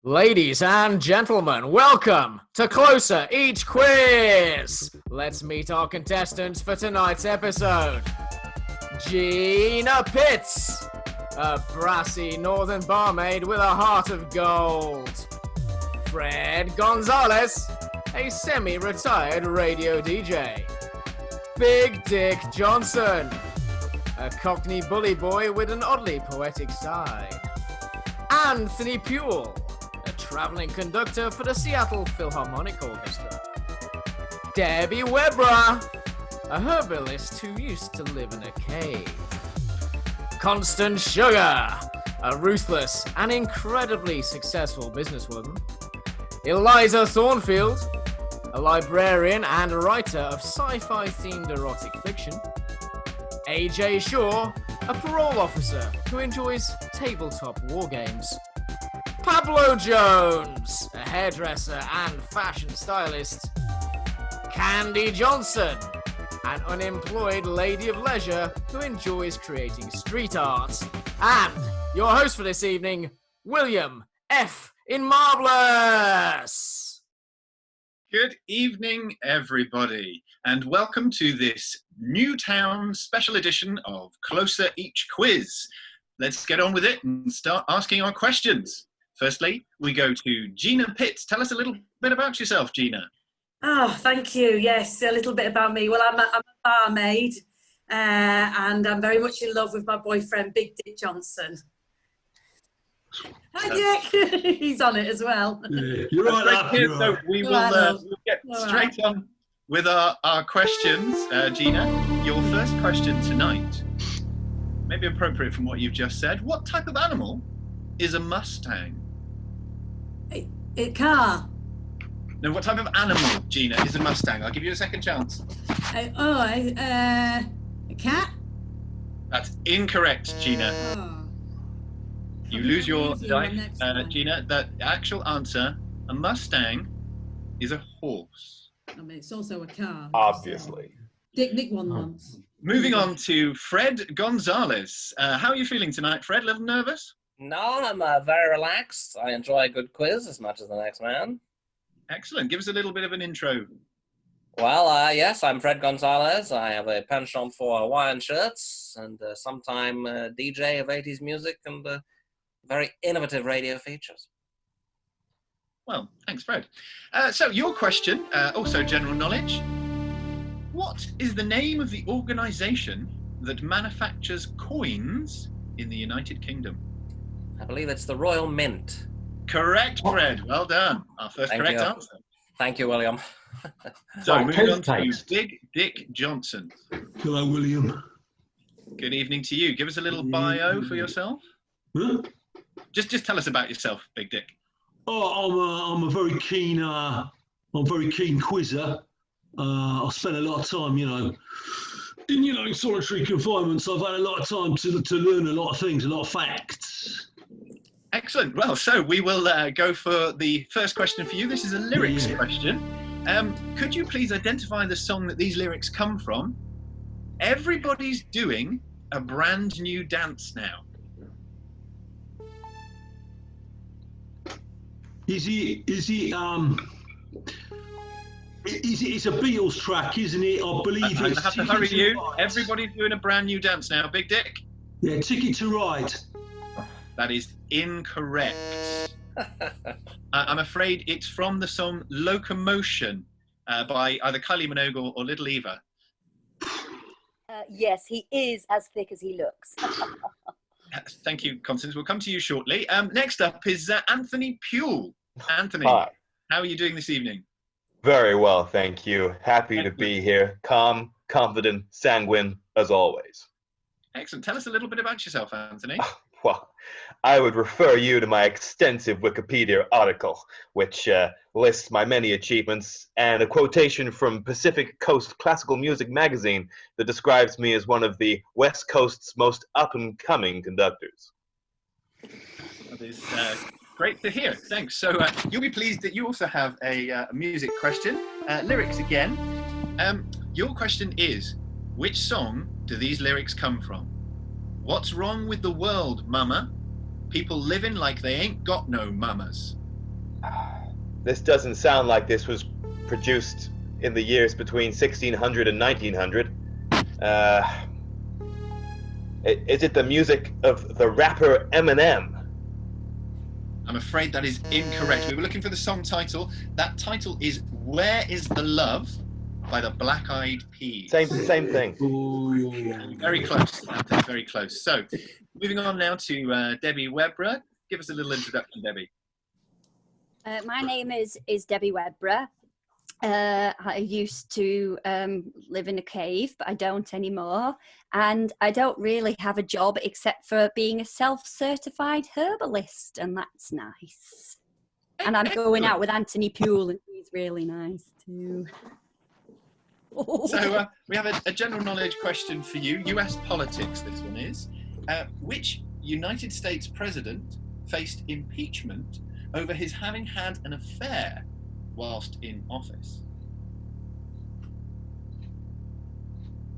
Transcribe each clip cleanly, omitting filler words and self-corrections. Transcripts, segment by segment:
Ladies and gentlemen, welcome to Closer Each Quiz! Let's meet our contestants for tonight's episode. Gina Pitts, a brassy northern barmaid with a heart of gold. Fred Gonzalez, a semi-retired radio DJ. Big Dick Johnson, a Cockney bully boy with an oddly poetic side. Anthony Pule, a travelling conductor for the Seattle Philharmonic Orchestra. Debbie Webra, a herbalist who used to live in a cave. Constance Sugar, a ruthless and incredibly successful businesswoman. Eliza Thornfield, a librarian and writer of sci-fi themed erotic fiction. AJ Shaw, a parole officer who enjoys tabletop war games. Pablo Jones, a hairdresser and fashion stylist. Candy Johnson, an unemployed lady of leisure who enjoys creating street art. And your host for this evening, William F. Inmarvelous. Good evening, everybody, and welcome to this Newtown special edition of Closer Each Quiz. Let's get on with it and start asking our questions. Firstly, we go to Gina Pitts. Tell us a little bit about yourself, Gina. Oh, thank you. Yes, a little bit about me. Well, I'm a barmaid, and I'm very much in love with my boyfriend, Big Dick Johnson. Hi, Dick. He's on it as well. Yeah, you're right. So we will get straight on with our questions. Gina, your first question tonight may be appropriate from what you've just said. What type of animal is a Mustang? A car. No, what type of animal, Gina, is a Mustang? I'll give you a second chance. A cat? That's incorrect, Gina. Oh. You lose your dice, one. Gina. The actual answer, a Mustang, is a horse. I mean, it's also a car. Obviously. Nick won once. Moving on to Fred Gonzalez. How are you feeling tonight, Fred? A little nervous? No, I'm very relaxed. I enjoy a good quiz as much as the next man. Excellent. Give us a little bit of an intro. Well, yes, I'm Fred Gonzalez. I have a penchant for Hawaiian shirts and sometime DJ of 80s music and very innovative radio features. Well, thanks, Fred. So your question, also general knowledge. What is the name of the organisation that manufactures coins in the United Kingdom? I believe it's the Royal Mint. Correct, Fred. Well done. Our first correct answer. Thank you, William. So moving on to Big Dick Johnson. Hello, William. Good evening to you. Give us a little bio for yourself. Huh? Just tell us about yourself, Big Dick. Oh, I'm a very keen quizzer. I spend a lot of time, in solitary confinement. So I've had a lot of time to learn a lot of things, a lot of facts. Excellent. Well, so we will go for the first question for you. This is a lyrics question. Could you please identify the song that these lyrics come from? Everybody's doing a brand new dance now. Is it? It's a Beatles track, isn't it? I believe I'm going it's. to have to hurry you. Everybody's doing a brand new dance now. Big Dick. Yeah, Ticket to Ride. That is incorrect. I'm afraid it's from the song Locomotion by either Kylie Minogue or Little Eva. Yes, he is as thick as he looks. Thank you, Constance. We'll come to you shortly. Next up is Anthony Pule. Anthony, Hi. How are you doing this evening? Very well, thank you. Happy to be here. Calm, confident, sanguine, as always. Excellent. Tell us a little bit about yourself, Anthony. Well, I would refer you to my extensive Wikipedia article, which lists my many achievements, and a quotation from Pacific Coast Classical Music magazine that describes me as one of the West Coast's most up-and-coming conductors. That is great to hear. Thanks. So you'll be pleased that you also have a music question. Lyrics again. Your question is, which song do these lyrics come from? What's wrong with the world, mama? People living like they ain't got no mamas. This doesn't sound like this was produced in the years between 1600 and 1900. Is it the music of the rapper Eminem? I'm afraid that is incorrect. We were looking for the song title. That title is Where Is the Love by the Black Eyed Peas. Same thing. Ooh. Very close. Very close. So, moving on now to Debbie Webber. Give us a little introduction, Debbie. My name is Debbie Webber. I used to live in a cave, but I don't anymore. And I don't really have a job except for being a self-certified herbalist, and that's nice. And I'm going out with Anthony Pule, and he's really nice too. So we have a general knowledge question for you. US politics, this one is. Which United States president faced impeachment over his having had an affair whilst in office?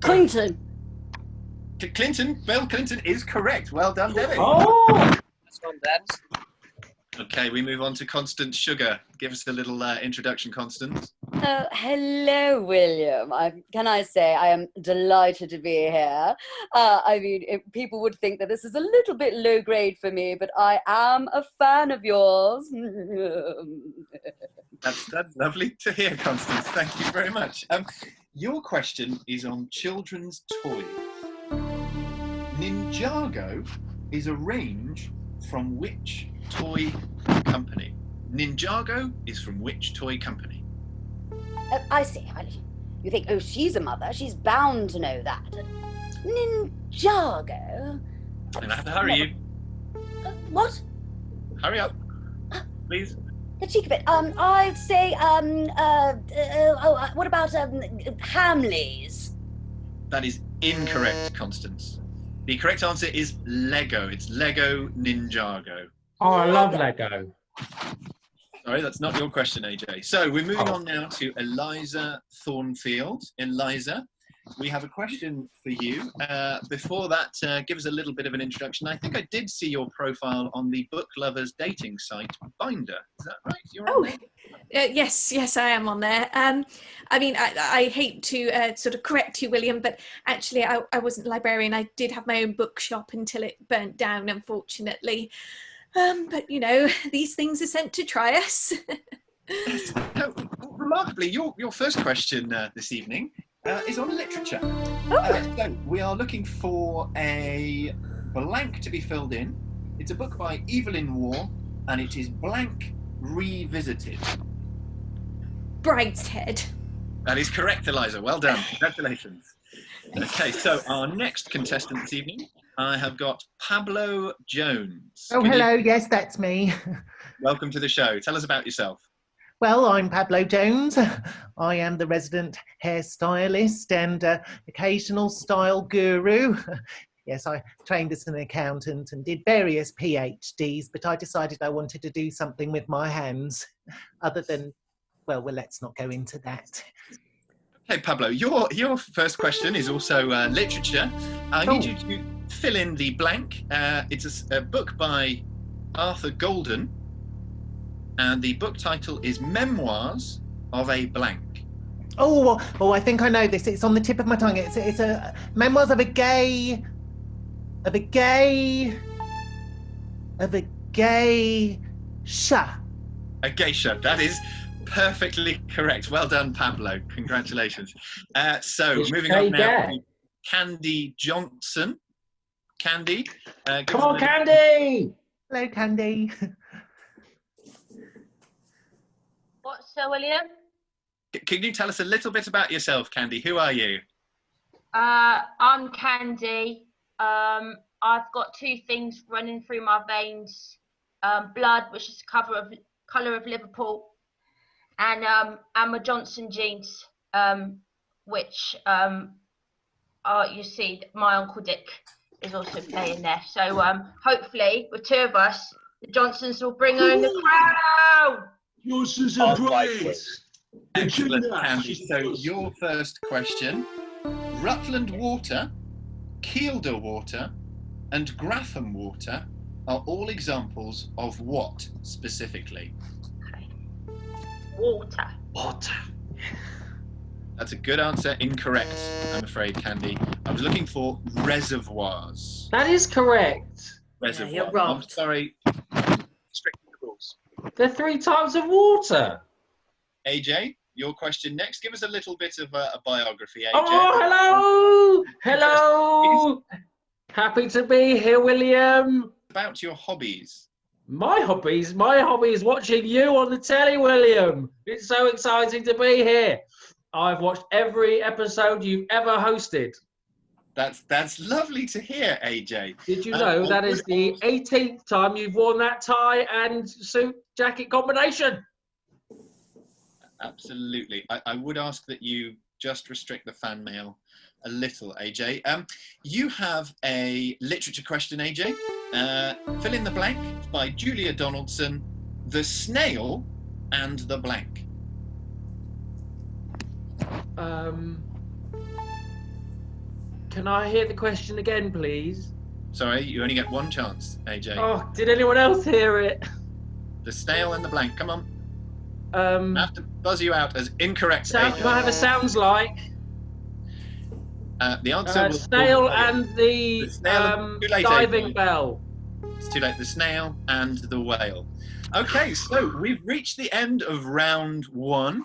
Clinton. Clinton. Bill Clinton is correct. Well done, Debbie. Oh! That's one, Debs. Okay, we move on to Constance Sugar. Give us a little introduction, Constance. Hello, William. Can I say I am delighted to be here. I mean, people would think that this is a little bit low grade for me, but I am a fan of yours. That's lovely to hear, Constance. Thank you very much. Your question is on children's toys. Ninjago is a range from which toy company? Ninjago is from which toy company? I see. You think, oh, she's a mother. She's bound to know that. Ninjago? And I have to hurry you. What? Hurry up, please. The cheek of it. I'd say, what about Hamleys? That is incorrect, Constance. The correct answer is Lego. It's Lego Ninjago. Oh, I love Lego. Sorry, that's not your question, AJ. So we're moving on now to Eliza Thornfield. Eliza, we have a question for you. Before that, give us a little bit of an introduction. I think I did see your profile on the book lovers dating site Binder. Is that right? You're on there? Yes, I am on there. I mean, I hate to sort of correct you, William, but actually I wasn't a librarian. I did have my own bookshop until it burnt down, unfortunately. But, you know, these things are sent to try us. No, remarkably, your first question this evening is on literature. So we are looking for a blank to be filled in. It's a book by Evelyn Waugh, and it is blank revisited. Brideshead. That is correct, Eliza. Well done. Congratulations. Okay, so our next contestant this evening, I have got Pablo Jones. Oh, hello. Yes, that's me. Welcome to the show. Tell us about yourself. Well, I'm Pablo Jones. I am the resident hairstylist and occasional style guru. Yes, I trained as an accountant and did various PhDs, but I decided I wanted to do something with my hands other than, well, let's not go into that. Okay, Pablo, your first question is also literature. I need you to fill in the blank. It's a book by Arthur Golden, and the book title is Memoirs of a Blank. Oh, I think I know this. It's on the tip of my tongue. It's a Memoirs of a Gay Geisha. A geisha. That is perfectly correct. Well done, Pablo. Congratulations. So moving on now to Candy Johnson. Candy. Come on, Candy! Hello, Candy. What's Sir William? Can you tell us a little bit about yourself, Candy? Who are you? I'm Candy. I've got two things running through my veins. Blood, which is the colour of Liverpool, and my Johnson jeans, which you see my Uncle Dick is also playing there. So hopefully, with two of us, the Johnsons will bring home the crown. Johnsons and praise. Excellent, Candy. So your first question: Rutland Water, Kielder Water, and Gratham Water are all examples of what specifically? Water. Water. That's a good answer. Incorrect, I'm afraid, Candy. I was looking for reservoirs. That is correct. Reservoir. you're wrong. I'm sorry. Strict rules. There are 3 types of water. AJ, your question next. Give us a little bit of a biography, AJ. Oh, hello! Happy to be here, William. About your hobbies. My hobby is watching you on the telly, William. It's so exciting to be here. I've watched every episode you've ever hosted. That's lovely to hear, AJ. Did you know that is the 18th time you've worn that tie and suit jacket combination? Absolutely. I would ask that you just restrict the fan mail a little, AJ. You have a literature question, AJ. Fill in the blank by Julia Donaldson. The Snail and the Blank. Can I hear the question again, please? Sorry, you only get one chance, AJ. Oh, did anyone else hear it? The Snail and the Blank. Come on. I have to buzz you out as incorrect, AJ. Can I have a sounds like? The answer was snail and the diving bell. It's too late. The snail and the whale. Okay, so we've reached the end of round 1,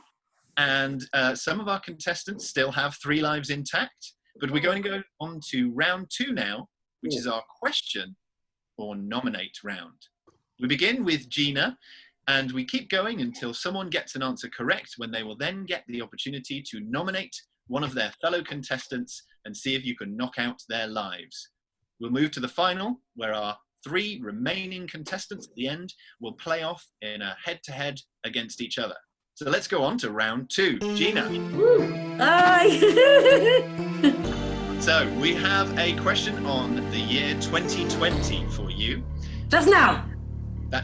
and some of our contestants still have 3 lives intact, but we're going to go on to round 2 now, which is our question or nominate round. We begin with Gina, and we keep going until someone gets an answer correct, when they will then get the opportunity to nominate one of their fellow contestants and see if you can knock out their lives. We'll move to the final, where our 3 remaining contestants at the end will play off in a head-to-head against each other. So let's go on to round 2. Gina. Aye. So we have a question on the year 2020 for you. Just now.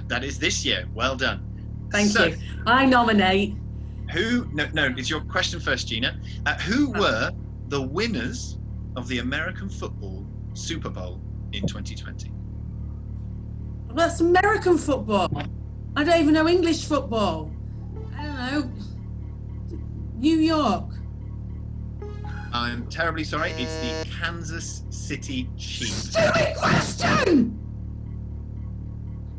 That is this year. Well done. Thank you. I nominate. No, it's your question first, Gina. Who were the winners of the American football Super Bowl in 2020? Well, that's American football. I don't even know English football. I don't know. New York. I'm terribly sorry. It's the Kansas City Chiefs. Stupid question!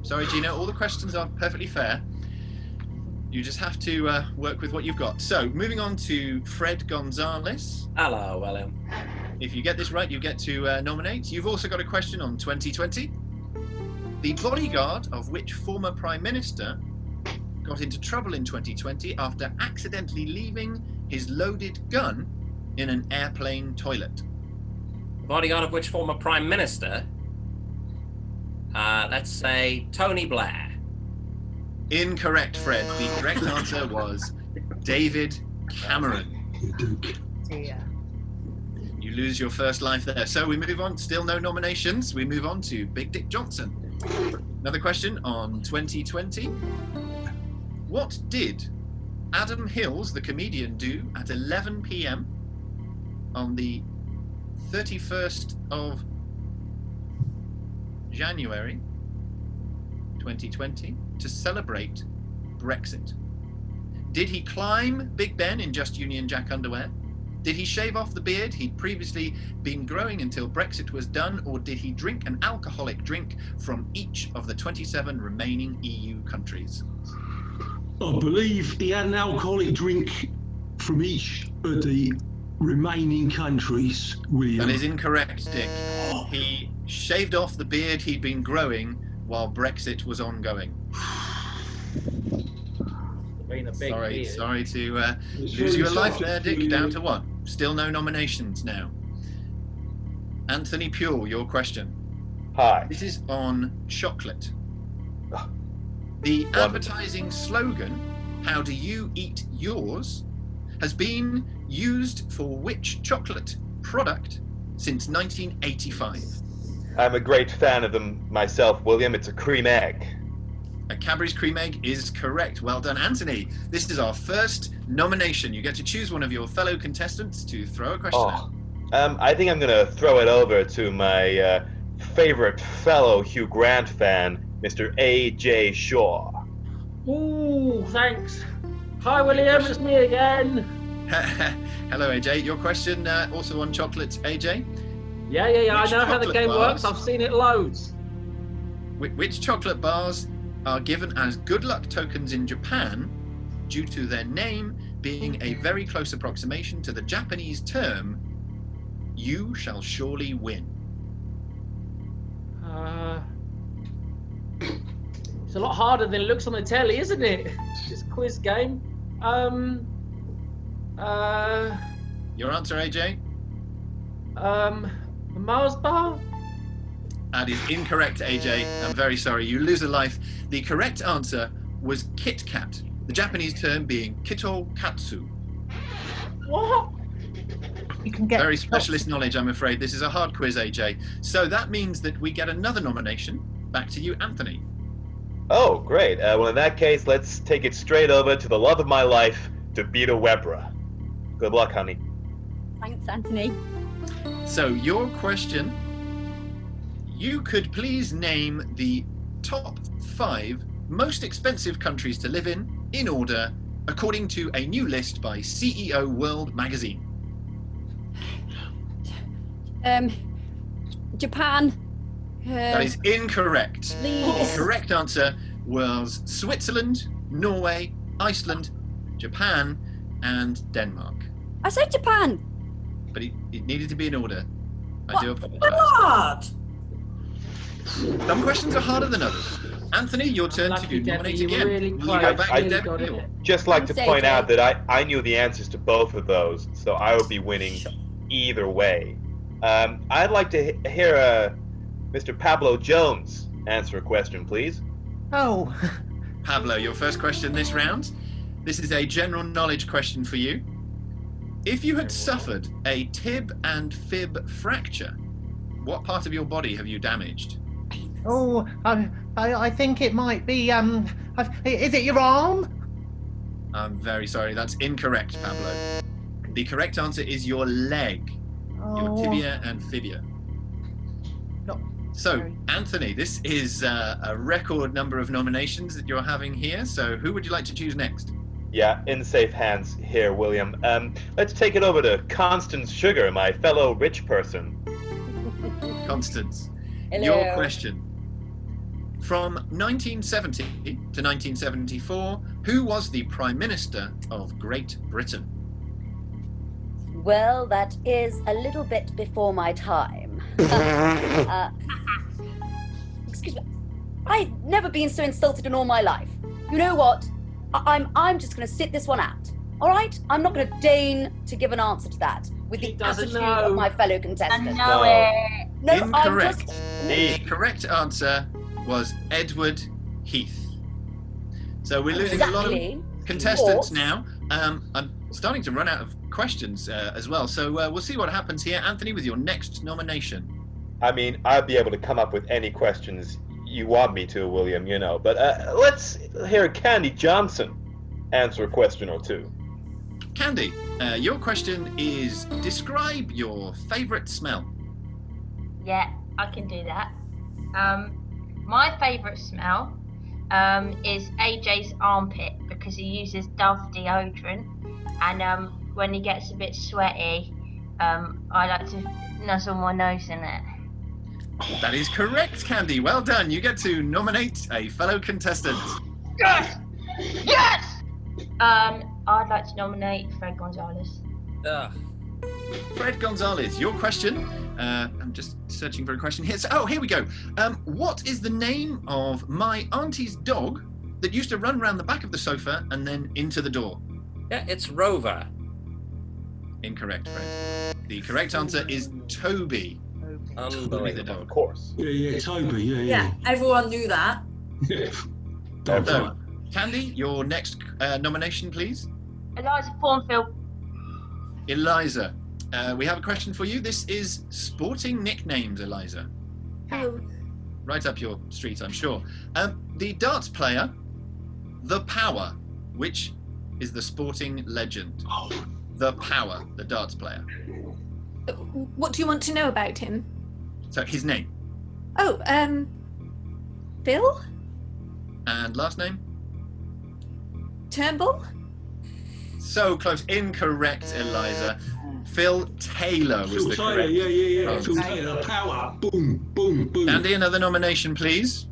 Sorry, Gina. All the questions are perfectly fair. You just have to work with what you've got. So, moving on to Fred Gonzalez. Hello, William. If you get this right, you get to nominate. You've also got a question on 2020. The bodyguard of which former Prime Minister got into trouble in 2020 after accidentally leaving his loaded gun in an airplane toilet? Bodyguard of which former Prime Minister? Let's say Tony Blair. Incorrect, Fred. The correct answer was David Cameron. Yeah. You lose your first life there. So we move on. Still no nominations. We move on to Big Dick Johnson. Another question on 2020. What did Adam Hills, the comedian, do at 11 p.m. on the 31st of January 2020 to celebrate Brexit? Did he climb Big Ben in just Union Jack underwear? Did he shave off the beard he'd previously been growing until Brexit was done? Or did he drink an alcoholic drink from each of the 27 remaining EU countries? I believe he had an alcoholic drink from each of the remaining countries, William. That is incorrect, Dick. He shaved off the beard he'd been growing while Brexit was ongoing. Sorry to lose you a life there, Dick. Down to 1. Still no nominations now. Anthony Pule, your question. Hi. This is on chocolate. The advertising slogan, "How do you eat yours?" has been used for which chocolate product since 1985? I'm a great fan of them myself, William. It's a cream egg. A Cadbury's cream egg is correct. Well done, Anthony. This is our first nomination. You get to choose one of your fellow contestants to throw a question at. I think I'm going to throw it over to my favorite fellow Hugh Grant fan, Mr. A.J. Shaw. Ooh, thanks. Hi, William. It's me again. Hello, AJ. Your question also on chocolates, AJ? Yeah. I Which know how the chocolate game works. bars- I've seen it loads. Which chocolate bars are given as good luck tokens in Japan due to their name being a very close approximation to the Japanese term, "You shall surely win"? It's a lot harder than it looks on the telly, isn't it? This quiz game. Your answer, AJ? A Mars bar? That is incorrect, AJ. I'm very sorry. You lose a life. The correct answer was Kit Kat, the Japanese term being Kito Katsu. What? You can get Very specialist knowledge, I'm afraid. This is a hard quiz, AJ. So that means that we get another nomination. Back to you, Anthony. Oh, great. Well, in that case, let's take it straight over to the love of my life, to Beta Webra. Good luck, honey. Thanks, Anthony. So your question, you could please name the top 5 most expensive countries to live in order, according to a new list by CEO World Magazine. Japan. That is incorrect. Please. The correct answer was Switzerland, Norway, Iceland, Japan, and Denmark. I said Japan. But it needed to be in order. I do apologise. Hard. Some questions are harder than others. Anthony, your turn Lucky, to nominate Debbie, you again. really Will you close. go back I to really got Debbie? it. or- Just like to Thanks, point AJ. out that I knew the answers to both of those, so I would be winning either way. I'd like to hear Mr. Pablo Jones answer a question, please. Oh, Pablo, your first question this round. This is a general knowledge question for you. If you had suffered a tib and fib fracture, what part of your body have you damaged? oh, I think it might be. Is it your arm? I'm very sorry, that's incorrect, Pablo. The correct answer is your leg, your Oh, tibia and fibia. No, So, sorry. Anthony, this is a record number of nominations that you're having here. So, who would you like to choose next? Yeah, in safe hands here, William. Let's take it over to Constance Sugar, my fellow rich person. Constance, Hello. your question. From 1970 to 1974, who was the Prime Minister of Great Britain? Well, that is a little bit before my time. Excuse me. I've never been so insulted in all my life. You know what? I'm just going to sit this one out. All right? I'm not going to deign to give an answer to that with He the doesn't attitude know. of my fellow I contestants. know No. it. No, I'm Incorrect. just. The correct answer was Edward Heath. So we're losing a lot of Exactly. contestants Fourth. now. I'm starting to run out of questions as well. So we'll see what happens here. Anthony, with your next nomination. I mean, I'd be able to come up with any questions you want me to, William, you know. But let's hear Candy Johnson answer a question or two. Candy, your question is describe your favourite smell. Yeah, I can do that. My favourite smell is AJ's armpit because he uses Dove deodorant, and when he gets a bit sweaty, I like to nuzzle my nose in it. That is correct, Candy. Well done. You get to nominate a fellow contestant. Yes! Yes! I'd like to nominate Fred Gonzalez. Ugh. Fred Gonzalez, your question. I'm just searching for a question here. So, here we go. What is the name of my auntie's dog that used to run around the back of the sofa and then into the door? Yeah, it's Rover. Incorrect, Fred. The correct answer is Toby. Toby the Unbelievable. dog. Of course. Yeah, Toby, yeah. Yeah, everyone knew that. Yeah. So, Candy, your next nomination, please. Eliza Thornfield. Eliza, we have a question for you. This is sporting nicknames, Eliza. Oh, Right up your street, I'm sure. The darts player, The Power, which is the sporting legend. The Power, the darts player. What do you want to know about him? So his name Oh, Phil and last name. Turnbull. So close. Incorrect, Eliza. Phil Taylor was Phil the Taylor, correct. yeah. Phil Taylor, power, boom, boom, boom. Andy, another nomination, please.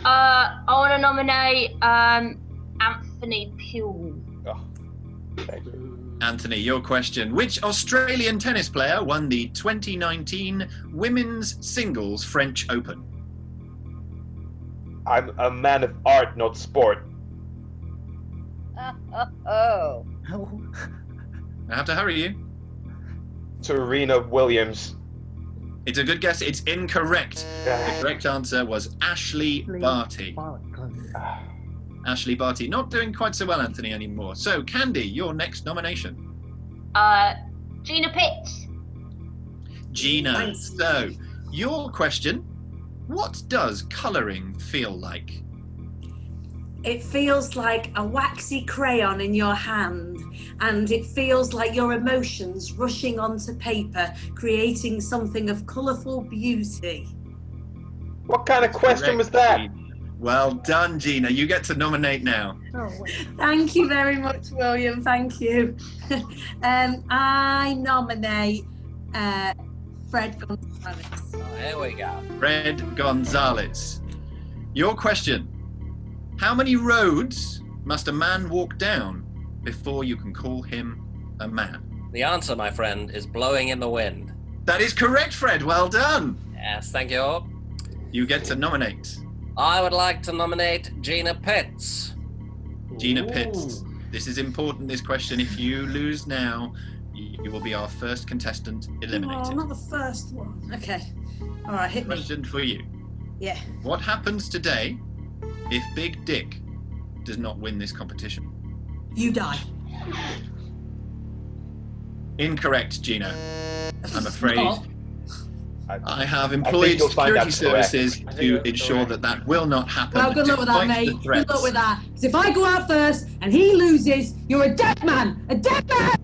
I want to nominate Anthony Pule. Anthony, your question. Which Australian tennis player won the 2019 Women's Singles French Open? I'm a man of art, not sport. Oh. I have to hurry you. Serena Williams. It's a good guess. It's incorrect. The correct answer was Ashley Barty. Ashley Barty. Not doing quite so well, Anthony, anymore. So, Candy, your next nomination. Gina Pitts. Gina. So, your question. What does colouring feel like? It feels like a waxy crayon in your hand, and it feels like your emotions rushing onto paper, creating something of colourful beauty. What kind of question was that? Well done, Gina. You get to nominate now. Thank you very much, William. Thank you. I nominate Fred Gonzalez. Oh, here we go. Fred Gonzalez. Your question. How many roads must a man walk down before you can call him a man? The answer, my friend, is blowing in the wind. That is correct, Fred. Well done. Yes, thank you. You get to nominate. I would like to nominate Gina Pitts. Gina Pitts. This is important, this question. If you lose now, you will be our first contestant eliminated. Oh, not the first one. Okay. All right, hit me. Question for you. Yeah. What happens today if Big Dick does not win this competition? You die. Incorrect, Gina. I'm afraid. Oh. I have employed you'll find security that's services to ensure that that will not happen. Well, good luck with that, despite mate. the threats. Good luck with that. Because if I go out first and he loses, you're a dead man. A dead man.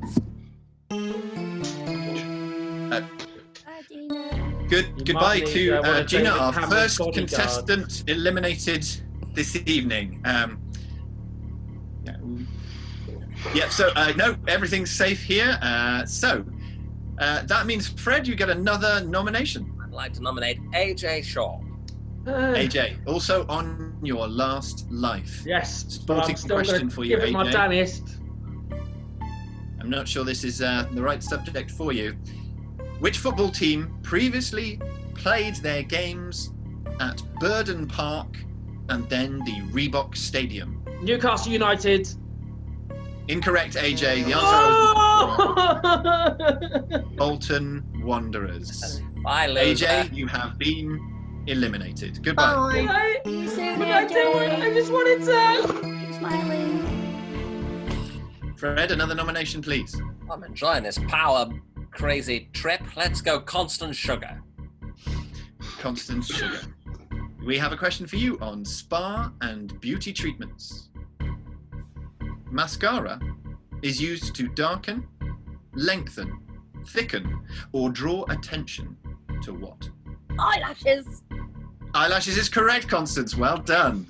Goodbye might to need, one of Gina, David our Cameron's first bodyguards. contestant eliminated this evening. So no, everything's safe here. That means, Fred, you get another nomination. I'd like to nominate AJ Shaw. AJ, also on your last life. Yes, but Sporting I'm still question going for to you, give it my AJ. damnest. I'm not sure this is the right subject for you. Which football team previously played their games at Burden Park and then the Reebok Stadium? Newcastle United. Incorrect, AJ. The answer was Bolton Wanderers. Bye, loser. AJ, you have been eliminated. Goodbye. See you soon, I just wanted to. Keep smiling. Fred, another nomination, please. I'm enjoying this power crazy trip. Let's go Constant Sugar. Constant Sugar. We have a question for you on spa and beauty treatments. Mascara is used to darken, lengthen, thicken, or draw attention to what? Eyelashes. Eyelashes is correct, Constance. Well done.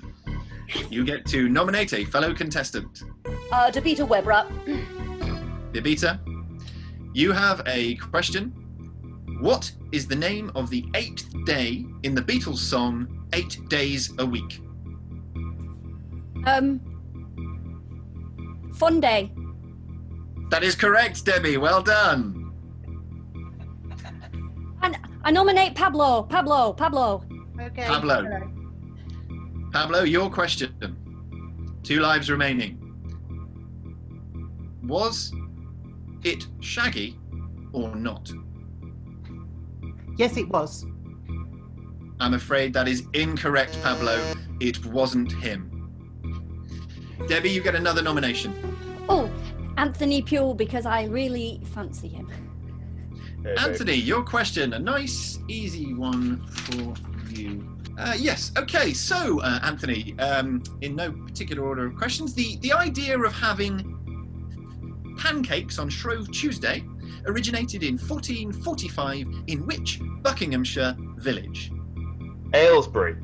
You get to nominate a fellow contestant. Davita Webber. Bibita, you have a question. What is the name of the 8th day in the Beatles song 8 Days a Week? Fun day. That is correct, Debbie. Well done. And I nominate Pablo. Pablo. Okay. Pablo, your question. 2 lives remaining. Was it Shaggy or not? Yes, it was. I'm afraid that is incorrect, Pablo. It wasn't him. Debbie, you get another nomination. Oh, Anthony Pule, because I really fancy him. Anthony, your question. A nice, easy one for you. Yes, okay. So, Anthony, in no particular order of questions, the idea of having pancakes on Shrove Tuesday originated in 1445 in which Buckinghamshire village? Aylesbury.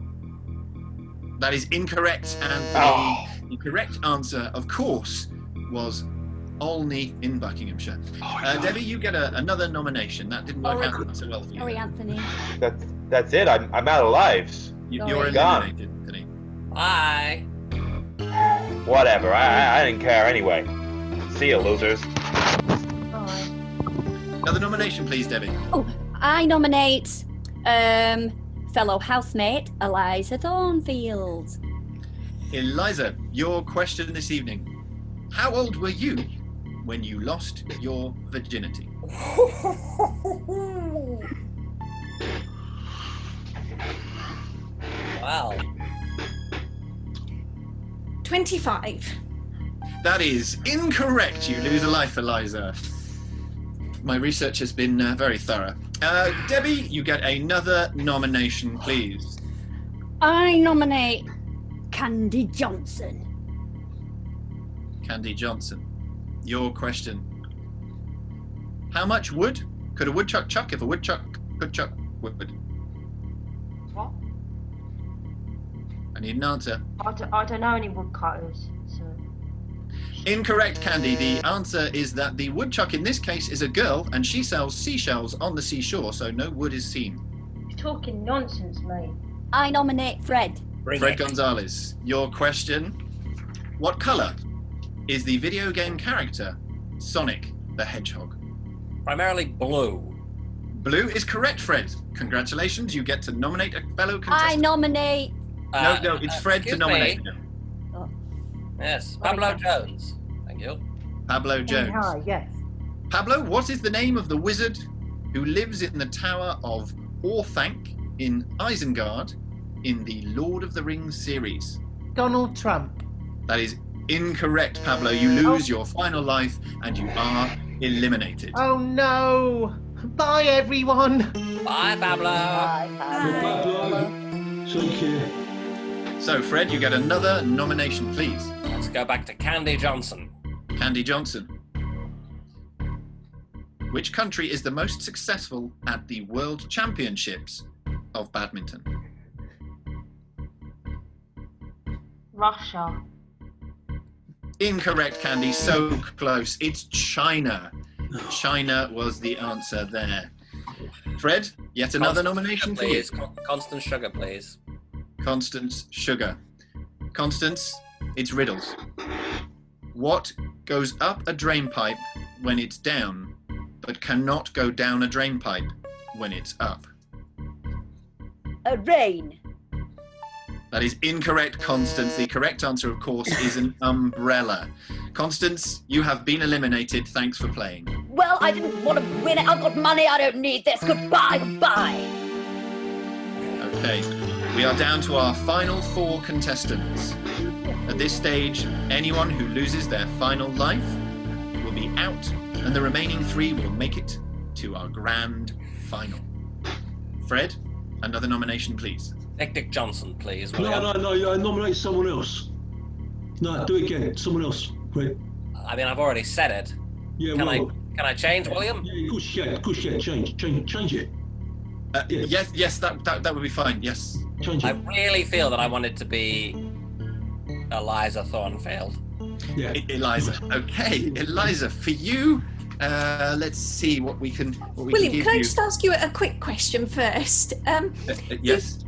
That is incorrect, Anthony. The correct answer, of course, was Olney in Buckinghamshire. Debbie, you get another nomination. That didn't work out so well for you. Sorry, Anthony. That's it. I'm out of lives. You're Gone. eliminated, Anthony. Bye. Whatever. I didn't care anyway. See you, losers. Another nomination, please, Debbie. Oh, I nominate fellow housemate Eliza Thornfield. Eliza, your question this evening. How old were you when you lost your virginity? Wow. 25. That is incorrect. You lose a life, Eliza. My research has been very thorough. Debbie, you get another nomination, please. I nominate Candy Johnson. Candy Johnson, your question. How much wood could a woodchuck chuck if a woodchuck could chuck wood? What? I need an answer. I don't know any woodcutters, so. Incorrect, Candy. The answer is that the woodchuck in this case is a girl and she sells seashells on the seashore, so no wood is seen. You're talking nonsense, mate. I nominate Fred. Fred Gonzalez, your question. What colour is the video game character Sonic the Hedgehog? Primarily blue. Blue is correct, Fred. Congratulations, you get to nominate a fellow contestant. I nominate. No, it's Fred to nominate. Oh. Yes, Pablo Jones. Thank you. Pablo Jones. Hi, yes. Pablo, what is the name of the wizard who lives in the Tower of Orthanc in Isengard in the Lord of the Rings series? Donald Trump. That is incorrect, Pablo. You lose your final life and you are eliminated. Oh no! Bye, everyone. Bye, Pablo. Bye, Pablo. Take care. So, Fred, you get another nomination, please. Let's go back to Candy Johnson. Candy Johnson. Which country is the most successful at the World Championships of badminton? Russia. Incorrect, Candy. So close. It's China. China was the answer there. Fred, yet another nomination for you. Constance Sugar, please. Constance Sugar. Constance, it's riddles. What goes up a drain pipe when it's down, but cannot go down a drain pipe when it's up? A rain. That is incorrect, Constance. The correct answer, of course, is an umbrella. Constance, you have been eliminated. Thanks for playing. Well, I didn't want to win it. I've got money. I don't need this. Goodbye, goodbye. Okay, we are down to our final 4 contestants. At this stage, anyone who loses their final life will be out, and the remaining 3 will make it to our grand final. Fred, another nomination, please. Dick Johnson, please. No, I nominate someone else. No, do it again. Someone else. Wait. I mean, I've already said it. Yeah, Can I change, William? Yeah, of course, change it. Yes, that would be fine. Yes. Change I it. really feel that I want it to be Eliza Thornfield. Yeah. Eliza. Okay, Eliza, for you, let's see what we can William, give can I you. just ask you a quick question first? Yes.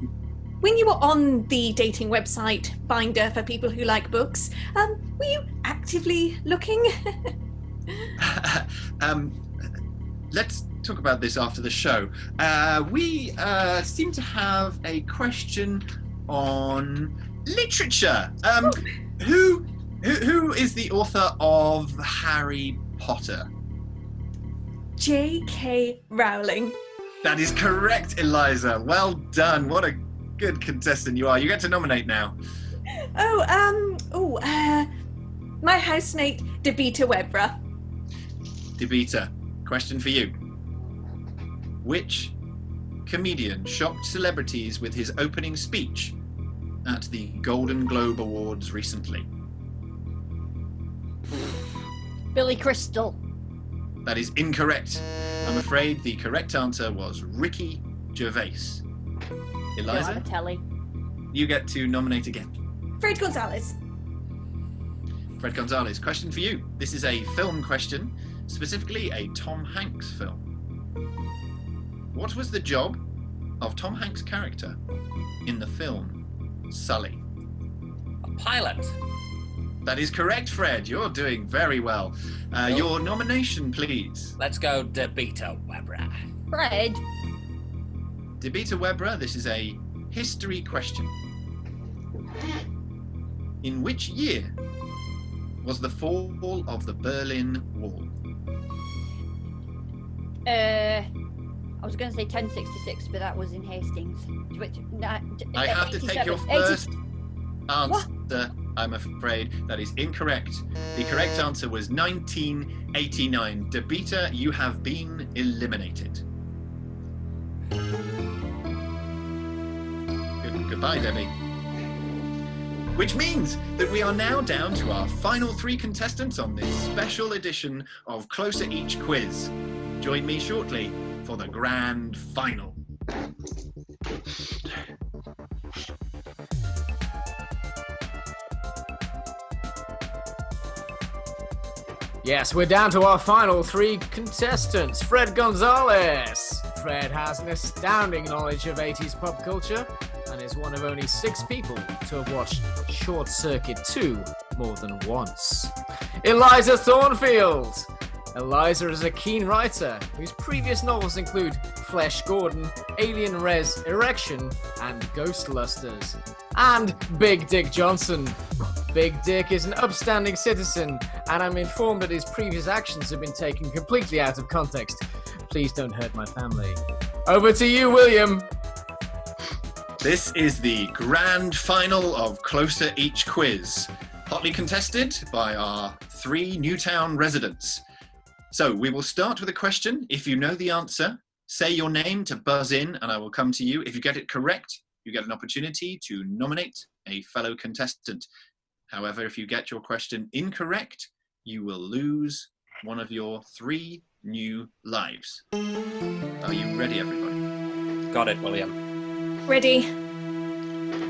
When you were on the dating website Binder for people who like books, were you actively looking? Let's talk about this after the show. We seem to have a question on literature. Who is the author of Harry Potter? J.K. Rowling. That is correct, Eliza. Well done. What a good contestant you are. You get to nominate now. My housemate, Devita Webra. Devita, question for you. Which comedian shocked celebrities with his opening speech at the Golden Globe Awards recently? Billy Crystal. That is incorrect. I'm afraid the correct answer was Ricky Gervais. Eliza, Telly. you get to nominate again. Fred Gonzalez. Fred Gonzalez, question for you. This is a film question, specifically a Tom Hanks film. What was the job of Tom Hanks' character in the film Sully? A pilot. That is correct, Fred. You're doing very well. Your nomination, please. Let's go DeBita Webra. Fred. DeBita Webra, this is a history question. In which year was the fall of the Berlin Wall? I was going to say 1066, but that was in Hastings. I have to take your first answer. I'm afraid that is incorrect. The correct answer was 1989. DeBita, you have been eliminated. Goodbye, Debbie. Which means that we are now down to our final 3 contestants on this special edition of Closer Each Quiz. Join me shortly for the grand final. Yes, we're down to our final 3 contestants. Fred Gonzalez. Fred has an astounding knowledge of 80s pop culture and is one of only 6 people to have watched Short Circuit 2 more than once. Eliza Thornfield. Eliza is a keen writer whose previous novels include Flesh Gordon, Alien Res Erection, and Ghostlusters. And Big Dick Johnson. Big Dick is an upstanding citizen, and I'm informed that his previous actions have been taken completely out of context. Please don't hurt my family. Over to you, William. This is the grand final of Closer Each Quiz, hotly contested by our 3 Newtown residents. So we will start with a question. If you know the answer, say your name to buzz in and I will come to you. If you get it correct, you get an opportunity to nominate a fellow contestant. However, if you get your question incorrect, you will lose one of your 3 new lives. Are you ready, everybody? Got it, William. Ready.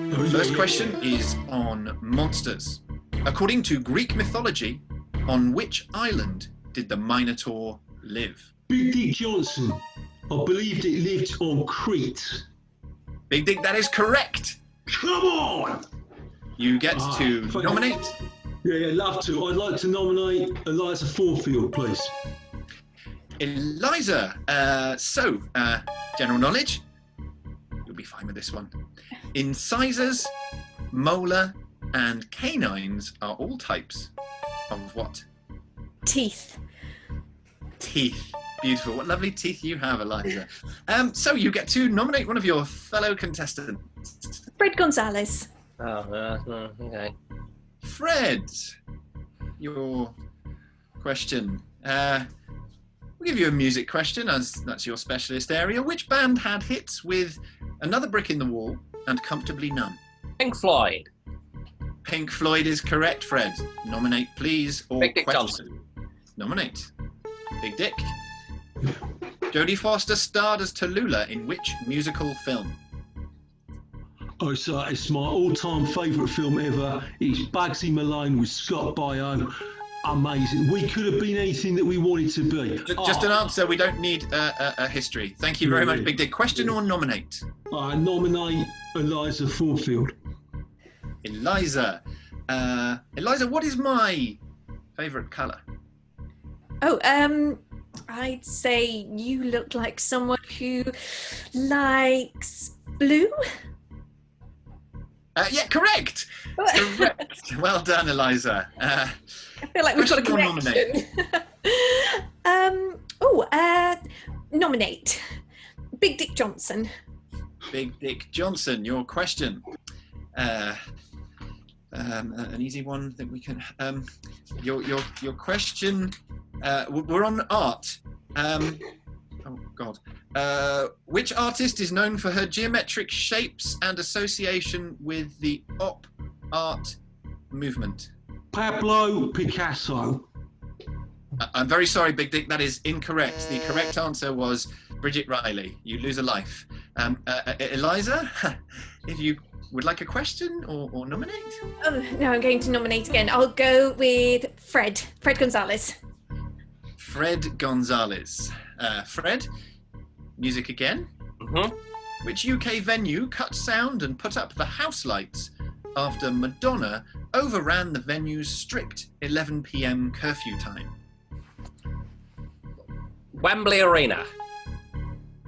The first question is on monsters. According to Greek mythology, on which island did the Minotaur live? Big Dick Johnson. I believed it lived on Crete. Big Dick, that is correct. Come on! You get to nominate. Yeah, love to. I'd like to nominate Eliza Thornfield, please. Eliza, general knowledge. You'll be fine with this one. Incisors, molar, and canines are all types of what? Teeth. Teeth. Beautiful. What lovely teeth you have, Eliza. So you get to nominate one of your fellow contestants. Fred Gonzalez. Okay. Fred, your question. We'll give you a music question, as that's your specialist area. Which band had hits with Another Brick in the Wall and Comfortably Numb? Pink Floyd. Pink Floyd is correct, Fred. Nominate, please, or Big Dick question. Johnson. Nominate. Big Dick. Jodie Foster starred as Tallulah in which musical film? Oh, so it's my all-time favourite film ever. It's Bugsy Malone with Scott Baio. Amazing. We could have been anything that we wanted to be. Just an answer. We don't need a history. Thank you very much, Big Dick. Question or nominate? I nominate Eliza Thornfield. Eliza. Eliza, what is my favourite colour? Oh, I'd say you look like someone who likes blue. Yeah, correct. Correct. Well done, Eliza. I feel like we've got a connection. Nominate Big Dick Johnson. Big Dick Johnson, your question. An easy one that we can. Your question. We're on art. Oh God. Which artist is known for her geometric shapes and association with the op art movement? Pablo Picasso. I'm very sorry, Big Dick, that is incorrect. The correct answer was Bridget Riley. You lose a life. Eliza, if you would like a question or nominate? Oh, no, I'm going to nominate again. I'll go with Fred Gonzalez. Fred Gonzalez. Fred, music again. Mm-hmm. Which UK venue cut sound and put up the house lights after Madonna overran the venue's strict 11 p.m. curfew time? Wembley Arena.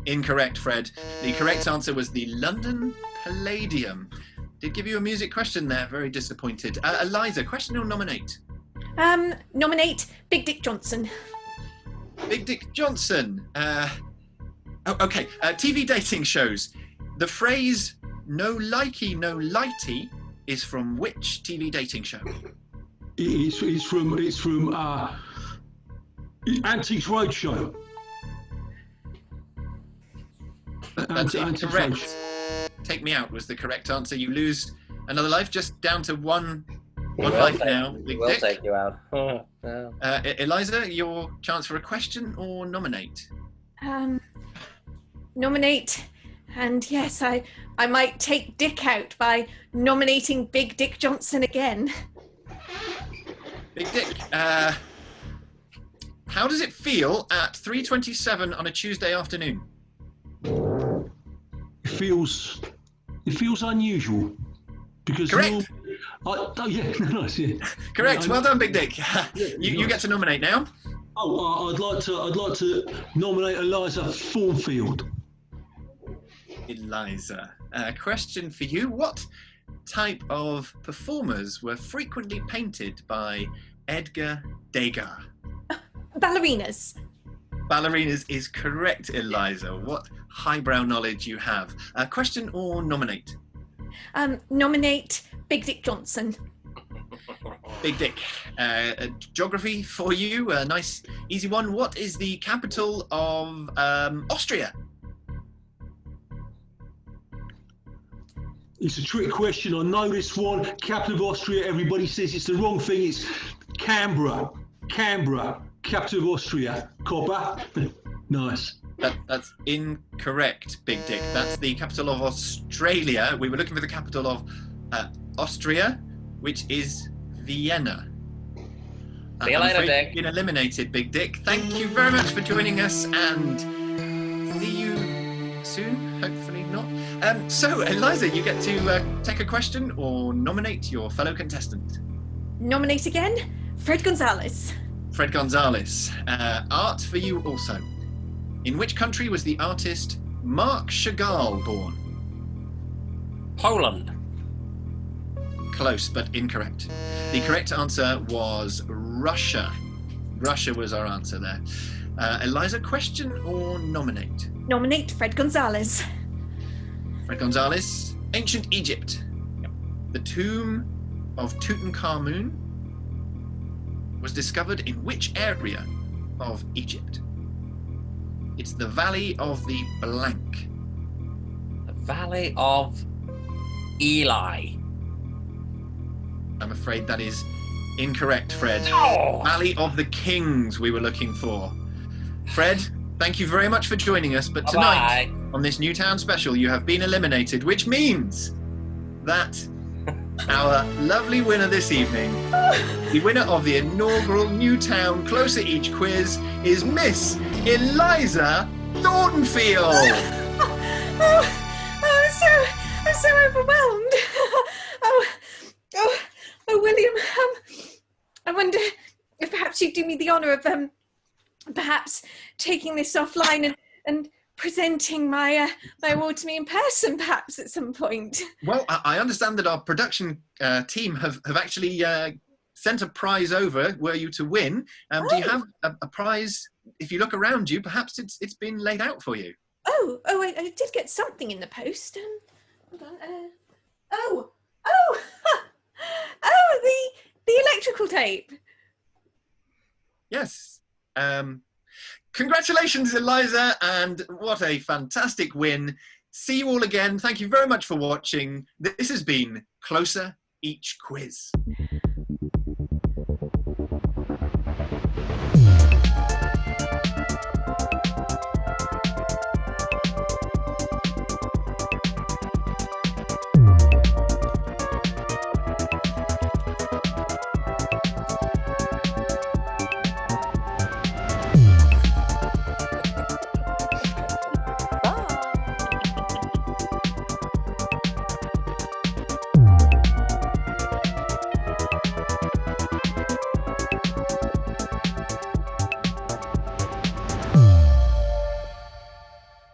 Incorrect, Fred. The correct answer was the London Palladium. Did give you a music question there. Very disappointed. Eliza, question or nominate? Nominate Big Dick Johnson. Big Dick Johnson. Okay. TV dating shows. The phrase "no likey, no lighty" is from which TV dating show? It's from Antiques Roadshow. That's incorrect. Take Me Out was the correct answer. You lose another life, just down to one life now. Big We'll Dick. take you out. Oh, no. Eliza, your chance for a question or nominate? Nominate. And yes, I might take Dick out by nominating Big Dick Johnson again. Big Dick, how does it feel at 3:27 on a Tuesday afternoon? It feels unusual because Correct. Nice, yeah. Correct. Well done, Big Dick. You get to nominate now. Oh, I'd like to nominate Eliza Thornfield. Eliza, question for you. What type of performers were frequently painted by Edgar Degas? Ballerinas. Ballerinas is correct, Eliza. What highbrow knowledge you have. Question or nominate? Nominate Big Dick Johnson. Big Dick. Geography for you. A nice, easy one. What is the capital of Austria? It's a trick question. I know this one. Capital of Austria. Everybody says it's the wrong thing. It's Canberra. Capital of Austria. Copper. Nice. That's incorrect, Big Dick. That's the capital of Australia. We were looking for the capital of Austria, which is Vienna. See you later, Dick. You've been eliminated, Big Dick. Thank you very much for joining us, and see you soon. Hopefully not. So, Eliza, you get to take a question or nominate your fellow contestant. Nominate again, Fred Gonzalez. Fred Gonzalez. Art for you also. In which country was the artist Marc Chagall born? Poland. Close, but incorrect. The correct answer was Russia. Russia was our answer there. Eliza, question or nominate? Nominate Fred Gonzalez. Fred Gonzalez. Ancient Egypt. The tomb of Tutankhamun was discovered in which area of Egypt? It's the Valley of the Blank. The Valley of Eli. I'm afraid that is incorrect, Fred. Oh. Valley of the Kings we were looking for. Fred, thank you very much for joining us, but tonight on this Newtown special you have been eliminated, which means that our lovely winner this evening, the winner of the inaugural Newtown Closer Each quiz, is Miss Eliza Thornfield. I'm so overwhelmed. Oh, William, I wonder if perhaps you'd do me the honour of perhaps taking this offline and presenting my award to me in person, perhaps at some point. Well, I understand that our production team have actually sent a prize over were you to win. Do you have a prize? If you look around you, perhaps it's been laid out for you. I did get something in the post. Hold on. The electrical tape. Yes. Congratulations, Eliza, and what a fantastic win. See you all again. Thank you very much for watching. This has been Closer Each Quiz.